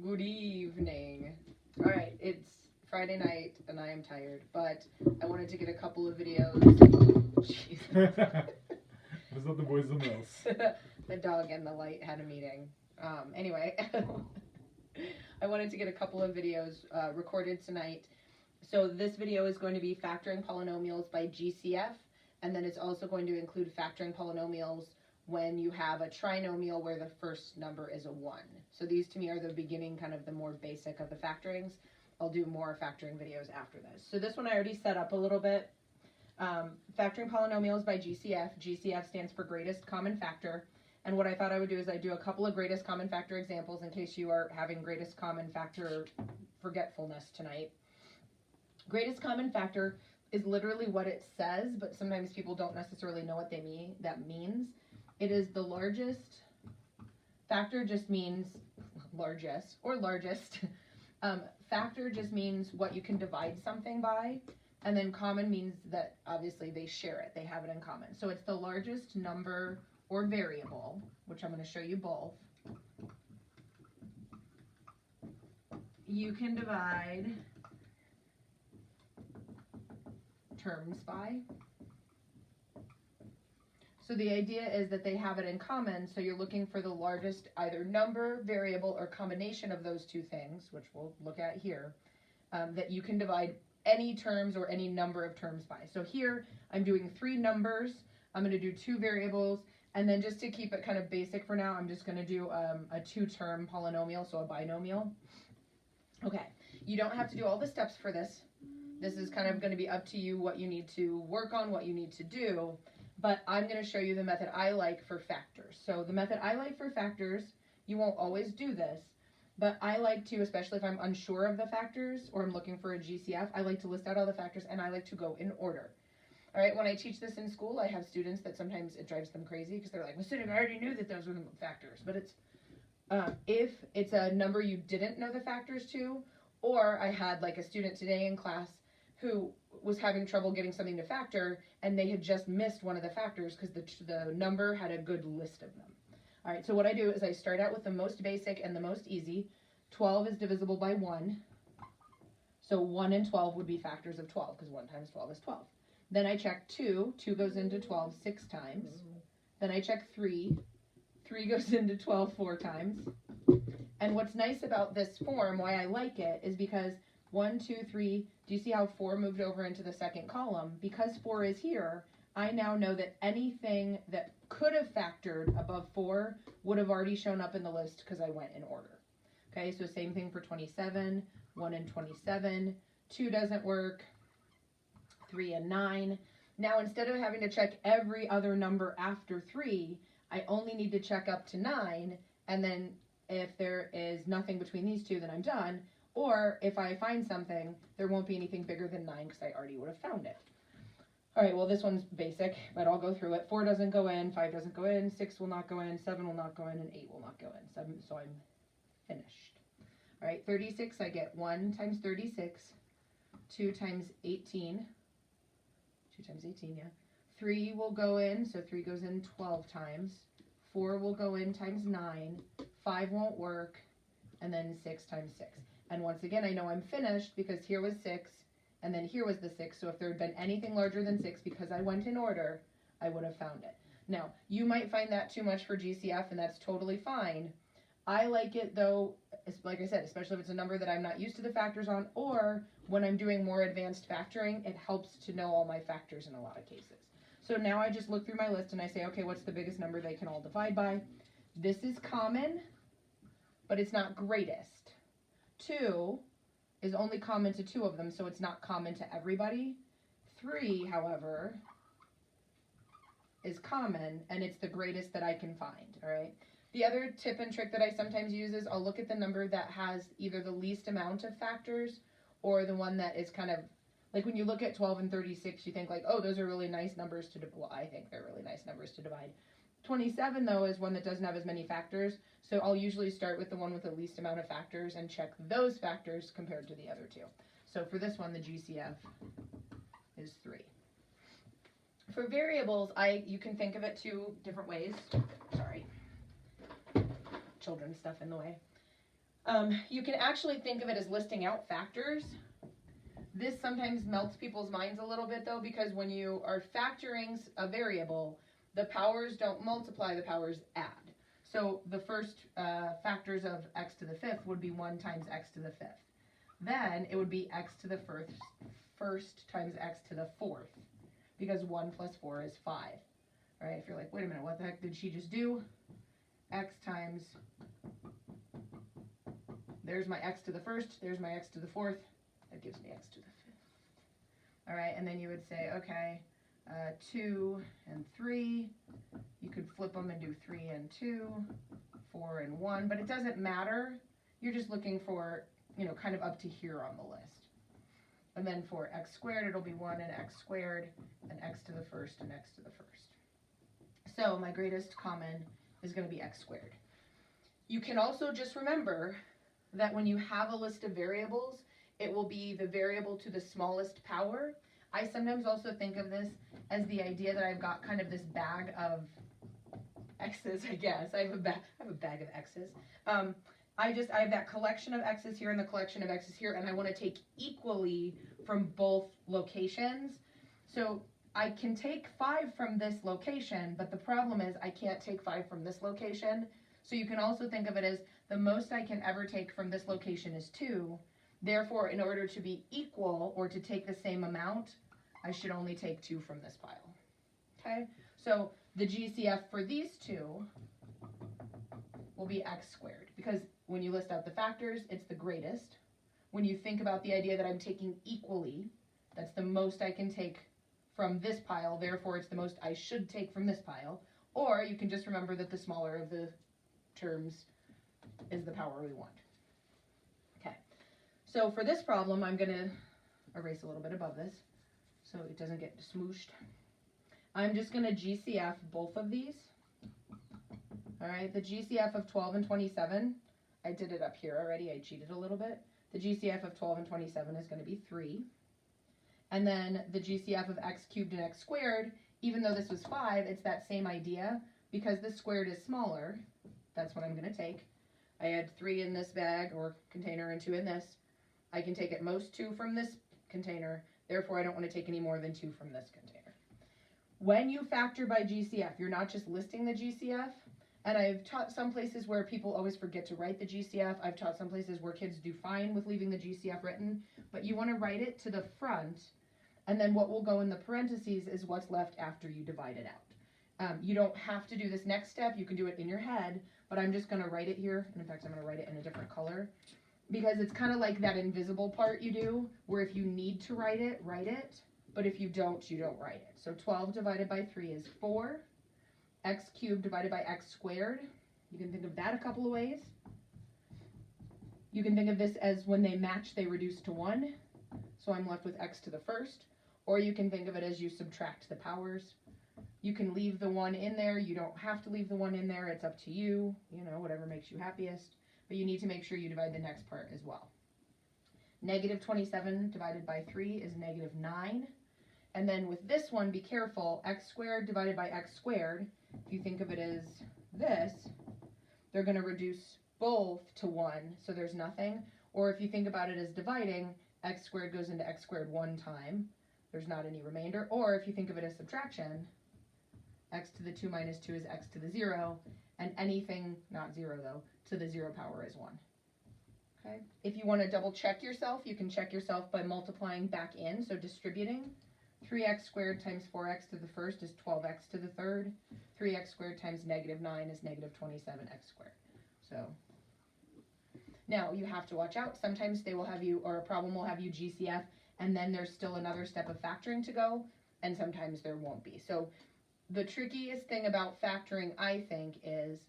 Good evening. All right, it's Friday night and I am tired, but I wanted to get a couple of videos. Was that the boys of the mouse? The dog and the light had a meeting. Anyway, I wanted to get a couple of videos recorded tonight. So this video is going to be factoring polynomials by GCF, and then it's also going to include factoring polynomials when you have a trinomial where the first number is a 1. So these to me are the beginning, kind of the more basic of the factorings. I'll do more factoring videos after this. So this one I already set up a little bit. Factoring polynomials by GCF. GCF stands for greatest common factor. And what I thought I would do is I'd do a couple of greatest common factor examples in case you are having greatest common factor forgetfulness tonight. Greatest common factor is literally what it says, but sometimes people don't necessarily know what that means. It is the largest. Factor just means largest or largest. Factor just means what you can divide something by, and then common means that obviously they share it, they have it in common. So it's the largest number or variable, which I'm going to show you both. You can divide terms by. So the idea is that they have it in common, so you're looking for the largest either number, variable, or combination of those two things, which we'll look at here, that you can divide any terms or any number of terms by. So here I'm doing 3 numbers, I'm going to do 2 variables, and then just to keep it kind of basic for now, I'm just going to do a 2-term polynomial, so a binomial. Okay, you don't have to do all the steps for this. This is kind of going to be up to you what you need to work on, what you need to do. But I'm going to show you the method I like for factors. So the method I like for factors, you won't always do this, but I like to, especially if I'm unsure of the factors or I'm looking for a GCF, I like to list out all the factors and I like to go in order. All right, when I teach this in school, I have students that sometimes it drives them crazy because they're like, well, I already knew that those were the factors. But it's if it's a number you didn't know the factors to, or I had like a student today in class who was having trouble getting something to factor, and they had just missed one of the factors because the number had a good list of them. All right, so what I do is I start out with the most basic and the most easy. 12 is divisible by 1. So 1 and 12 would be factors of 12 because 1 times 12 is 12. Then I check 2. 2 goes into 12 6 times. Then I check 3. 3 goes into 12 4 times. And what's nice about this form, why I like it, is because 1, 2, 3, do you see how 4 moved over into the second column? Because 4 is here, I now know that anything that could have factored above 4 would have already shown up in the list because I went in order. Okay, so same thing for 27, 1 and 27, 2 doesn't work, 3 and 9. Now instead of having to check every other number after 3, I only need to check up to 9, and then if there is nothing between these two, then I'm done. Or if I find something, there won't be anything bigger than 9 because I already would have found it. All right, well, this one's basic, but I'll go through it. 4 doesn't go in, 5 doesn't go in, 6 will not go in, 7 will not go in, and 8 will not go in. So I'm finished. All right, 36, I get 1 times 36, 2 times 18. 2 times 18, yeah. 3 will go in, so 3 goes in 12 times. 4 will go in times 9. 5 won't work, and then 6 times 6. And once again, I know I'm finished because here was 6, and then here was the 6. So if there had been anything larger than 6, because I went in order, I would have found it. Now, you might find that too much for GCF, and that's totally fine. I like it, though, like I said, especially if it's a number that I'm not used to the factors on, or when I'm doing more advanced factoring, it helps to know all my factors in a lot of cases. So now I just look through my list and I say, okay, what's the biggest number they can all divide by? This is common, but it's not greatest. 2 is only common to 2 of them, so it's not common to everybody. 3, however, is common, and it's the greatest that I can find, all right? The other tip and trick that I sometimes use is I'll look at the number that has either the least amount of factors or the one that is kind of, like when you look at 12 and 36, you think like, oh, those are really nice numbers to divide. Well, I think they're really nice numbers to divide. 27, though, is one that doesn't have as many factors, so I'll usually start with the one with the least amount of factors and check those factors compared to the other two. So for this one, the GCF is 3. For variables, you can think of it 2 different ways. Sorry. Children's stuff in the way. You can actually think of it as listing out factors. This sometimes melts people's minds a little bit though, because when you are factoring a variable, the powers don't multiply, the powers add. So the first factors of x to the fifth would be 1 times x to the fifth. Then it would be x to the first times x to the fourth, because 1 plus 4 is 5. Right? If you're like, wait a minute, what the heck did she just do? X times, there's my x to the first, there's my x to the fourth, that gives me x to the fifth. All right, and then you would say, okay, 2 and 3, you could flip them and do 3 and 2, 4 and 1, but it doesn't matter. You're just looking for, you know, kind of up to here on the list. And then for x squared, it'll be 1 and x squared, and x to the first and x to the first. So my greatest common is going to be x squared. You can also just remember that when you have a list of variables, it will be the variable to the smallest power. I sometimes also think of this as the idea that I've got kind of this bag of x's, I guess. I have a bag of x's. I have that collection of x's here and the collection of x's here, and I want to take equally from both locations. So I can take 5 from this location, but the problem is I can't take 5 from this location. So you can also think of it as the most I can ever take from this location is 2. Therefore, in order to be equal or to take the same amount, I should only take 2 from this pile. Okay? So the GCF for these two will be x squared, because when you list out the factors, it's the greatest. When you think about the idea that I'm taking equally, that's the most I can take from this pile, therefore it's the most I should take from this pile. Or you can just remember that the smaller of the terms is the power we want. Okay, so for this problem, I'm going to erase a little bit above this so it doesn't get smooshed. I'm just going to GCF both of these. All right, the GCF of 12 and 27, I did it up here already, I cheated a little bit. The GCF of 12 and 27 is going to be 3. And then the GCF of x cubed and x squared, even though this was 5, it's that same idea. Because this squared is smaller, that's what I'm going to take. I had 3 in this bag or container and 2 in this. I can take at most 2 from this container, therefore I don't want to take any more than 2 from this container. When you factor by GCF, you're not just listing the GCF, and I've taught some places where people always forget to write the GCF. I've taught some places where kids do fine with leaving the GCF written, but you want to write it to the front, and then what will go in the parentheses is what's left after you divide it out. You don't have to do this next step, you can do it in your head, but I'm just going to write it here, and in fact I'm going to write it in a different color, because it's kind of like that invisible part you do, where if you need to write it, but if you don't write it. So 12 divided by 3 is 4. X cubed divided by x squared. You can think of that a couple of ways. You can think of this as when they match, they reduce to 1. So I'm left with x to the first. Or you can think of it as you subtract the powers. You can leave the 1 in there. You don't have to leave the 1 in there. It's up to you. You know, whatever makes you happiest. But you need to make sure you divide the next part as well. Negative 27 divided by 3 is negative 9. And then with this one, be careful. X squared divided by x squared, if you think of it as this, they're going to reduce both to 1, so there's nothing. Or if you think about it as dividing, x squared goes into x squared 1 time. There's not any remainder. Or if you think of it as subtraction, x to the 2 minus 2 is x to the 0, and anything, not 0 though, to the 0 power is 1. Okay. If you want to double check yourself, you can check yourself by multiplying back in, so distributing. 3x squared times 4x to the first is 12x to the third. 3x squared times negative 9 is negative 27x squared. So now you have to watch out. Sometimes they will have you, or a problem will have you GCF, and then there's still another step of factoring to go, and sometimes there won't be. So the trickiest thing about factoring, I think, is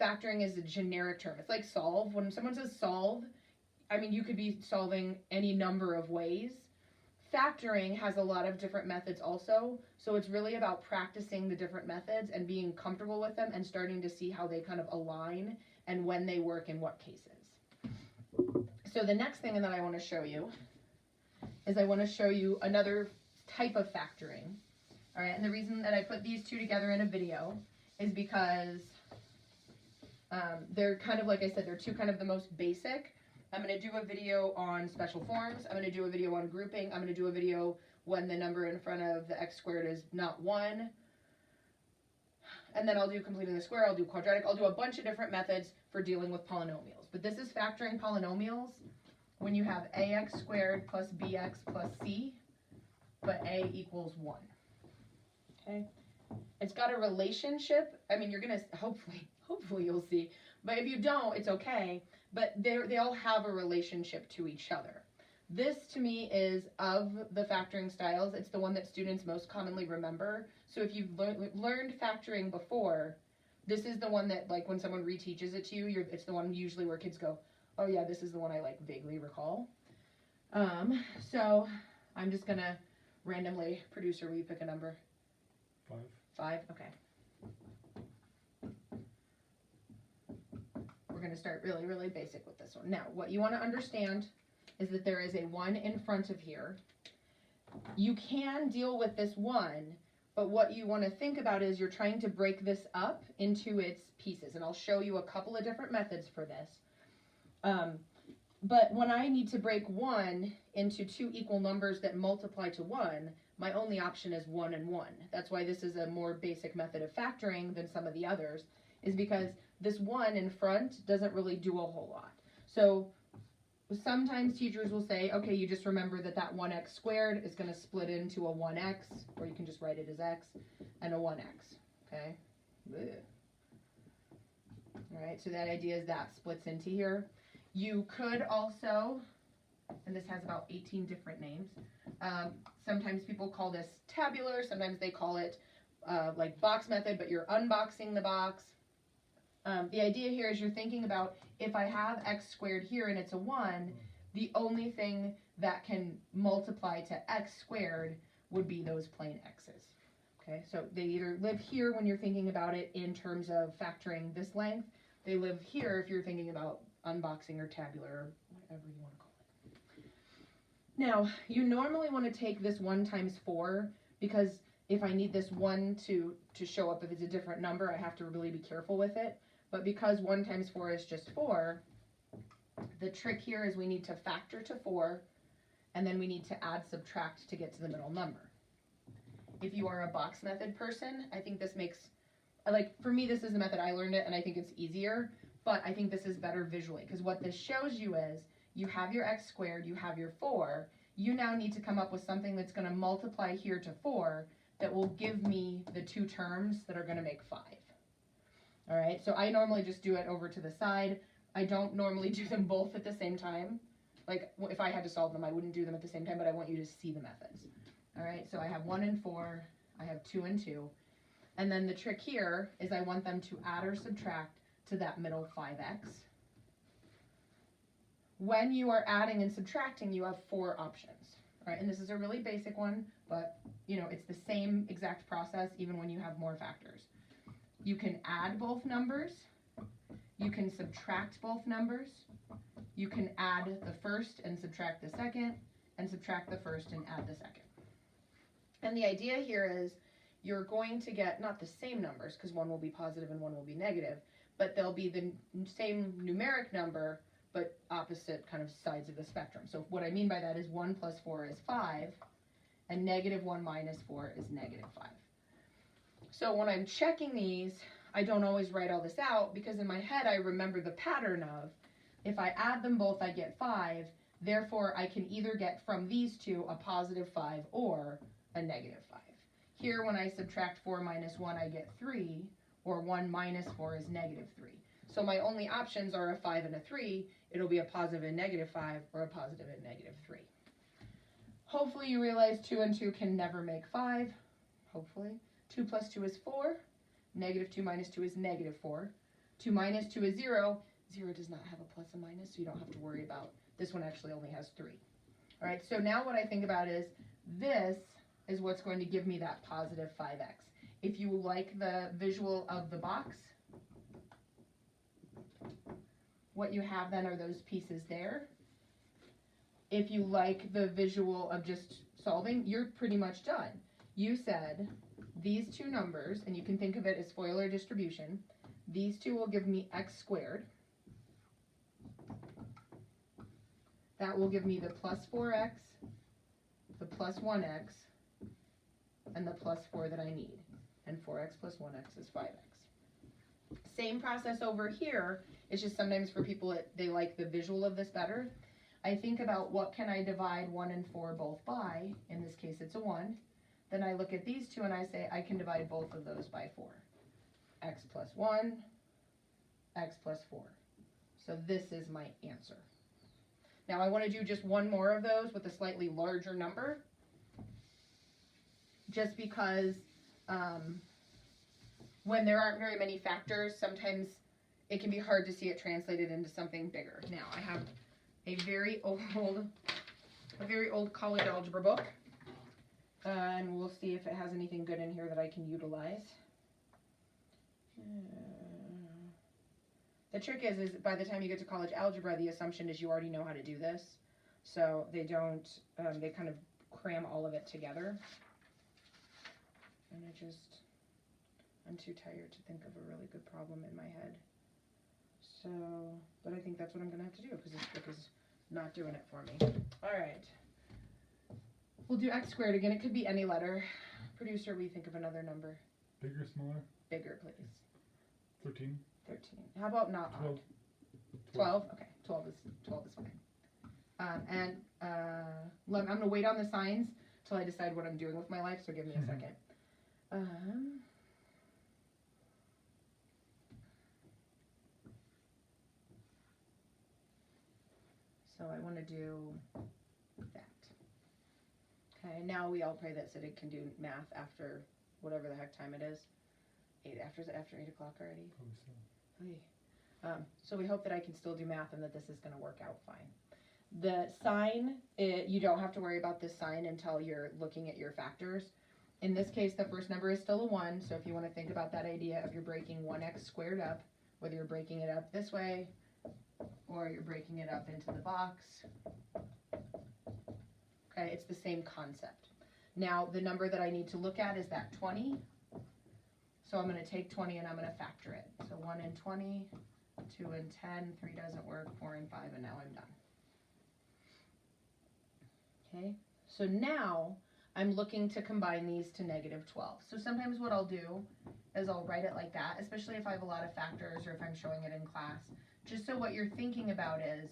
factoring is a generic term. It's like solve. When someone says solve, I mean, you could be solving any number of ways. Factoring has a lot of different methods also, so it's really about practicing the different methods and being comfortable with them and starting to see how they kind of align and when they work in what cases. So the next thing that I want to show you is I want to show you another type of factoring. All right, and the reason that I put these two together in a video is because They're kind of, like I said, they're two kind of the most basic. I'm going to do a video on special forms. I'm going to do a video on grouping. I'm going to do a video when the number in front of the x squared is not 1. And then I'll do completing the square, I'll do quadratic, I'll do a bunch of different methods for dealing with polynomials. But this is factoring polynomials when you have ax squared plus bx plus c, but a equals 1. Okay? It's got a relationship. I mean, you're going to, hopefully you'll see. But if you don't, it's okay. But they all have a relationship to each other. This, to me, is, of the factoring styles, it's the one that students most commonly remember. So if you've learned factoring before, this is the one that, like, when someone reteaches it to you, it's the one usually where kids go, oh yeah, this is the one I, like, vaguely recall. So I'm just going to randomly, producer, will you pick a number? 5. 5? Okay. We're going to start really, really basic with this one. Now, what you want to understand is that there is a 1 in front of here. You can deal with this 1, but what you want to think about is you're trying to break this up into its pieces, and I'll show you a couple of different methods for this. But when I need to break 1 into 2 equal numbers that multiply to 1, my only option is 1 and 1. That's why this is a more basic method of factoring than some of the others, is because this 1 in front doesn't really do a whole lot. So sometimes teachers will say, okay, you just remember that that 1x squared is going to split into a 1x, or you can just write it as x, and a 1x, okay? All right, so that idea is that splits into here. You could also, and this has about 18 different names, sometimes people call this tabular, sometimes they call it like box method, but you're unboxing the box. The idea here is you're thinking about, if I have x squared here and it's a 1, the only thing that can multiply to x squared would be those plain x's. Okay, so they either live here when you're thinking about it in terms of factoring this length, they live here if you're thinking about unboxing or tabular or whatever you want to call it. Now, you normally want to take this 1 times 4, because if I need this 1 to show up if it's a different number, I have to really be careful with it. But because 1 times 4 is just 4, the trick here is we need to factor to 4, and then we need to add subtract to get to the middle number. If you are a box method person, I think this makes, like, for me, this is the method I learned it, and I think it's easier, but I think this is better visually, because what this shows you is, you have your x squared, you have your 4, you now need to come up with something that's going to multiply here to 4 that will give me the 2 terms that are going to make 5. All right, so I normally just do it over to the side. I don't normally do them both at the same time. Like, if I had to solve them, I wouldn't do them at the same time, but I want you to see the methods. All right, so I have 1 and 4, I have 2 and 2. And then the trick here is I want them to add or subtract to that middle 5x. When you are adding and subtracting, you have 4 options. All right, and this is a really basic one, but, you know, it's the same exact process even when you have more factors. You can add both numbers, you can subtract both numbers, you can add the first and subtract the second, and subtract the first and add the second. And the idea here is you're going to get not the same numbers, because one will be positive and one will be negative, but they'll be the same numeric number, but opposite kind of sides of the spectrum. So what I mean by that is 1 plus 4 is 5, and negative 1 minus 4 is negative 5. So when I'm checking these, I don't always write all this out, because in my head I remember the pattern of, if I add them both I get 5, therefore I can either get from these two a positive 5 or a negative 5. Here when I subtract 4 minus 1 I get 3, or 1 minus 4 is negative 3. So my only options are a 5 and a 3. It'll be a positive and negative 5 or a positive and negative 3. Hopefully you realize 2 and 2 can never make 5. Hopefully. 2 plus 2 is 4. Negative 2 minus 2 is negative 4. 2 minus 2 is 0. 0 does not have a plus and minus, so you don't have to worry about. This one actually only has 3. All right, so now what I think about is this is what's going to give me that positive 5x. If you like the visual of the box, what you have then are those pieces there. If you like the visual of just solving, you're pretty much done. You said these two numbers, and you can think of it as Euler distribution, These two will give me x squared. That will give me the plus 4x, the plus 1x, and the plus 4 that I need. And 4x plus 1x is 5x. Same process over here. It's just sometimes for people, they like the visual of this better. I think about what can I divide 1 and 4 both by. In this case, it's a 1. Then I look at these two and I say I can divide both of those by 4. X plus 1, x plus 4. So this is my answer. Now I want to do just one more of those with a slightly larger number, just because when there aren't very many factors, sometimes it can be hard to see it translated into something bigger. Now I have a very old college algebra book, and we'll see if it has anything good in here that I can utilize. The trick is by the time you get to college algebra, the assumption is you already know how to do this. So they don't, they kind of cram all of it together. And I'm too tired to think of a really good problem in my head. So, but I think that's what I'm going to have to do because this book is not doing it for me. All right. We'll do x squared again. It could be any letter. Producer, we think of another number. Bigger, smaller? Bigger, please. 13. 13. How about not 12. odd? 12? Okay, 12 is fine. I'm going to wait on the signs till I decide what I'm doing with my life, so give me a second. So I want to do that. Okay, now we all pray that Sid can do math after whatever the heck time it is. After 8 o'clock already? Probably so. So we hope that I can still do math and that this is going to work out fine. The sign, you don't have to worry about this sign until you're looking at your factors. In this case, the first number is still a 1, so if you want to think about that idea of you're breaking 1x squared up, whether you're breaking it up this way or you're breaking it up into the box, okay, it's the same concept. Now, the number that I need to look at is that 20. So I'm going to take 20 and I'm going to factor it. So 1 and 20, 2 and 10, 3 doesn't work, 4 and 5, and now I'm done. Okay, so now I'm looking to combine these to negative 12. So sometimes what I'll do is I'll write it like that, especially if I have a lot of factors or if I'm showing it in class. Just so what you're thinking about is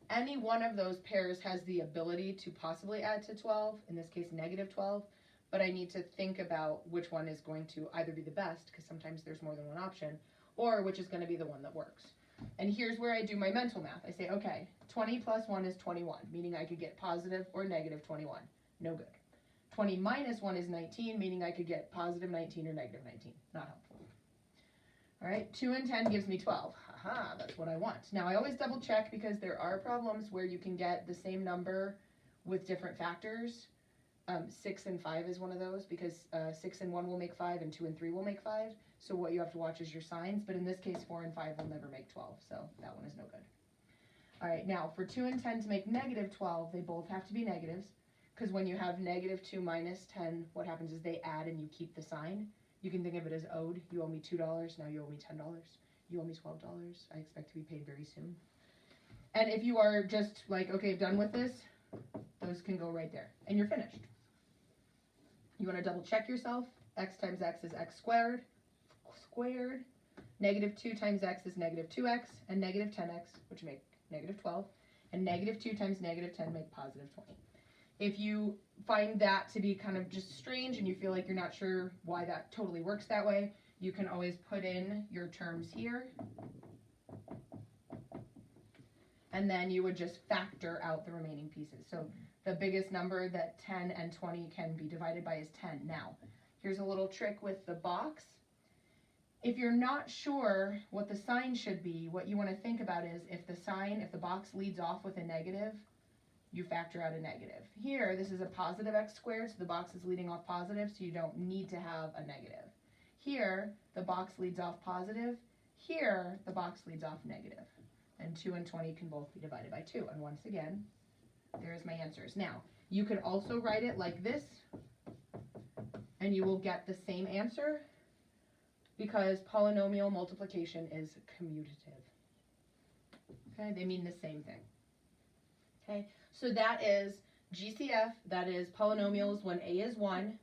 any one of those pairs has the ability to possibly add to 12, in this case negative 12, but I need to think about which one is going to either be the best, because sometimes there's more than one option, or which is going to be the one that works. And here's where I do my mental math. I say, okay, 20 plus 1 is 21, meaning I could get positive or negative 21. No good. 20 minus 1 is 19, meaning I could get positive 19 or negative 19. Not helpful. All right, 2 and 10 gives me 12. Haha, that's what I want. Now, I always double check because there are problems where you can get the same number with different factors. 6 and 5 is one of those because 6 and 1 will make 5 and 2 and 3 will make 5. So what you have to watch is your signs. But in this case, 4 and 5 will never make 12. So that one is no good. All right, now for 2 and 10 to make negative 12, they both have to be negatives. Because when you have negative 2 minus 10, what happens is they add and you keep the sign. You can think of it as owed. You owe me $2. Now you owe me $10. You owe me $12. I expect to be paid very soon. And if you are just like, okay, done with this, those can go right there. And you're finished. You want to double check yourself. X times x is x squared. Negative 2 times x is negative 2x. And negative 10x, which make negative 12. And negative 2 times negative 10 make positive 20. If you find that to be kind of just strange and you feel like you're not sure why that totally works that way, you can always put in your terms here. And then you would just factor out the remaining pieces. So the biggest number that 10 and 20 can be divided by is 10. Now, here's a little trick with the box. If you're not sure what the sign should be, what you want to think about is if the box leads off with a negative, you factor out a negative. Here, this is a positive x squared, so the box is leading off positive, so you don't need to have a negative. Here, the box leads off positive. Here, the box leads off negative. And 2 and 20 can both be divided by 2. And once again, there's my answers. Now, you could also write it like this, and you will get the same answer. because polynomial multiplication is commutative. Okay, they mean the same thing. Okay, so that is GCF, that is polynomials when a is 1.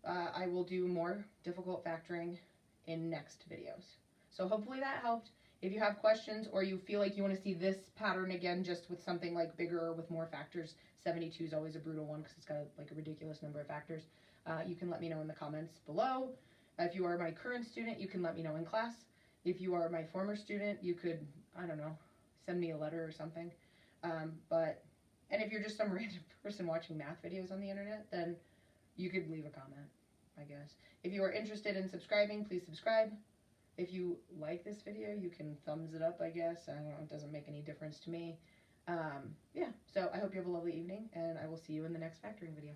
I will do more difficult factoring in next videos. So hopefully that helped. If you have questions or you feel like you want to see this pattern again just with something like bigger or with more factors, 72 is always a brutal one because it's got like a ridiculous number of factors, you can let me know in the comments below. If you are my current student, you can let me know in class. If you are my former student, you could, I don't know, send me a letter or something. And if you're just some random person watching math videos on the internet, then you could leave a comment, I guess. If you are interested in subscribing, please subscribe. If you like this video, you can thumbs it up, I guess. I don't know, it doesn't make any difference to me. Yeah, so I hope you have a lovely evening, and I will see you in the next factoring video.